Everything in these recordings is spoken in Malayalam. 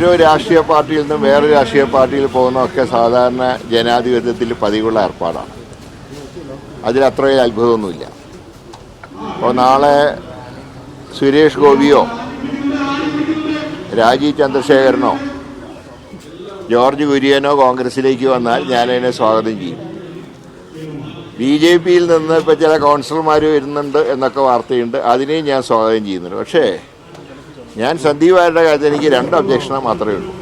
ഓരോ രാഷ്ട്രീയ പാർട്ടിയിൽ നിന്നും വേറെ രാഷ്ട്രീയ പാർട്ടിയിൽ പോകുന്നതൊക്കെ സാധാരണ ജനാധിപത്യത്തിൽ പതിവുള്ള ഏർപ്പാടാണ്. അതിലത്രയും അത്ഭുതമൊന്നുമില്ല. അപ്പോൾ നാളെ സുരേഷ് ഗോപിയോ രാജീവ് ചന്ദ്രശേഖരനോ ജോർജ് കുര്യനോ കോൺഗ്രസിലേക്ക് വന്നാൽ ഞാനതിനെ സ്വാഗതം ചെയ്യും. BJP യിൽ നിന്ന് ഇപ്പോൾ ചില കൗൺസിലർമാർ വരുന്നുണ്ട് എന്നൊക്കെ വാർത്തയുണ്ട്, അതിനെയും ഞാൻ സ്വാഗതം ചെയ്യുന്നുണ്ട്. പക്ഷേ ഞാൻ സന്ദീപ് വാര്യരുടെ കാര്യത്തിൽ എനിക്ക് 2 ഒബ്ജക്ഷന് മാത്രമേ ഉള്ളൂ.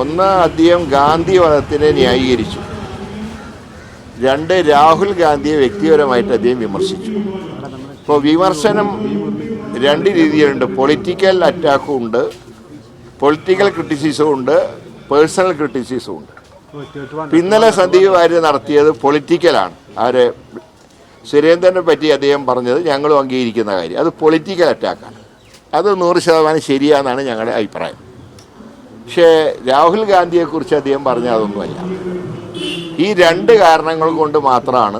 ഒന്ന്, അദ്ദേഹം ഗാന്ധി വധത്തിനെ ന്യായീകരിച്ചു. 2, രാഹുൽ ഗാന്ധിയെ വ്യക്തിപരമായിട്ട് അദ്ദേഹം വിമർശിച്ചു. ഇപ്പോൾ വിമർശനം 2 രീതിയിലുണ്ട്. പൊളിറ്റിക്കൽ അറ്റാക്കും ഉണ്ട്, പൊളിറ്റിക്കൽ ക്രിറ്റിസിസവും ഉണ്ട്, പേഴ്സണൽ ക്രിറ്റിസിസവും ഉണ്ട്. ഇന്നലെ സന്ദീപ് വാര്യർ നടത്തിയത് പൊളിറ്റിക്കലാണ്. ആര് സുരേന്ദ്രനെ പറ്റി അദ്ദേഹം പറഞ്ഞത് ഞങ്ങളും അംഗീകരിക്കുന്ന കാര്യം, അത് പൊളിറ്റിക്കൽ അറ്റാക്കാണ്. അത് 100% ശരിയാണെന്നാണ് ഞങ്ങളുടെ അഭിപ്രായം. പക്ഷേ രാഹുൽ ഗാന്ധിയെക്കുറിച്ച് അദ്ദേഹം പറഞ്ഞ അതൊന്നുമല്ല. ഈ 2 കാരണങ്ങൾ കൊണ്ട് മാത്രമാണ്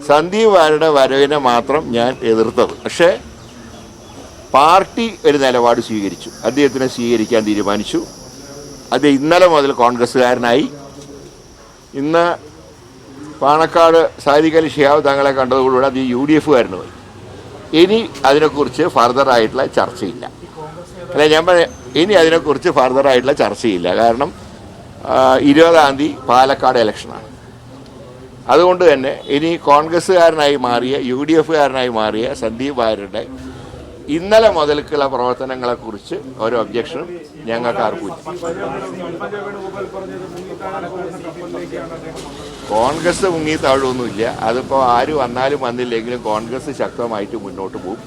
സന്ദീപ് വാര്യരുടെ വരവിനെ മാത്രം ഞാൻ എതിർത്തത്. പക്ഷേ പാർട്ടി ഒരു നിലപാട് സ്വീകരിച്ചു, അദ്ദേഹത്തിനെ സ്വീകരിക്കാൻ തീരുമാനിച്ചു. അത് ഇന്നലെ മുതൽ കോൺഗ്രസ്സുകാരനായി. ഇന്ന് പാണക്കാട് സാദിഖ് അലി ശിഹാബ് തങ്ങളെ കണ്ടതോടുകൂടി അത് UDF-കാരന് പോയി. ഇനി അതിനെക്കുറിച്ച് ഫർദറായിട്ടുള്ള ചർച്ചയില്ല. അല്ല, ഞാൻ ഇനി അതിനെക്കുറിച്ച് ഫർദറായിട്ടുള്ള ചർച്ചയില്ല. കാരണം 20-ാം തീയതി പാലക്കാട് ഇലക്ഷനാണ്. അതുകൊണ്ട് തന്നെ ഇനി കോൺഗ്രസ്സുകാരനായി മാറിയ UDF-കാരനായി മാറിയ സന്ദീപ് വാര്യരുടെ ഇന്നലെ മുതൽക്കുള്ള പ്രവർത്തനങ്ങളെക്കുറിച്ച് ഒരു ഒബ്ജക്ഷനും ഞങ്ങൾക്ക് ആർക്കും. കോൺഗ്രസ് മുങ്ങി താഴൊന്നുമില്ല. അതിപ്പോൾ ആര് വന്നാലും വന്നില്ലെങ്കിലും കോൺഗ്രസ് ശക്തമായിട്ട് മുന്നോട്ട് പോകും.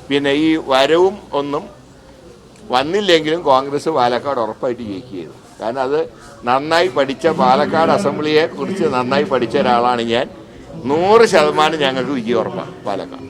പിന്നെ ഈ വരവും ഒന്നും വന്നില്ലെങ്കിലും കോൺഗ്രസ് പാലക്കാട് ഉറപ്പായിട്ട് ജയിക്കുകയുള്ളൂ. കാരണം അത് നന്നായി പഠിച്ച, പാലക്കാട് അസംബ്ലിയെ കുറിച്ച് നന്നായി പഠിച്ച ഒരാളാണ് ഞാൻ. 100% ഞങ്ങൾക്ക് വിജയം ഉറപ്പാണ് പാലക്കാട്.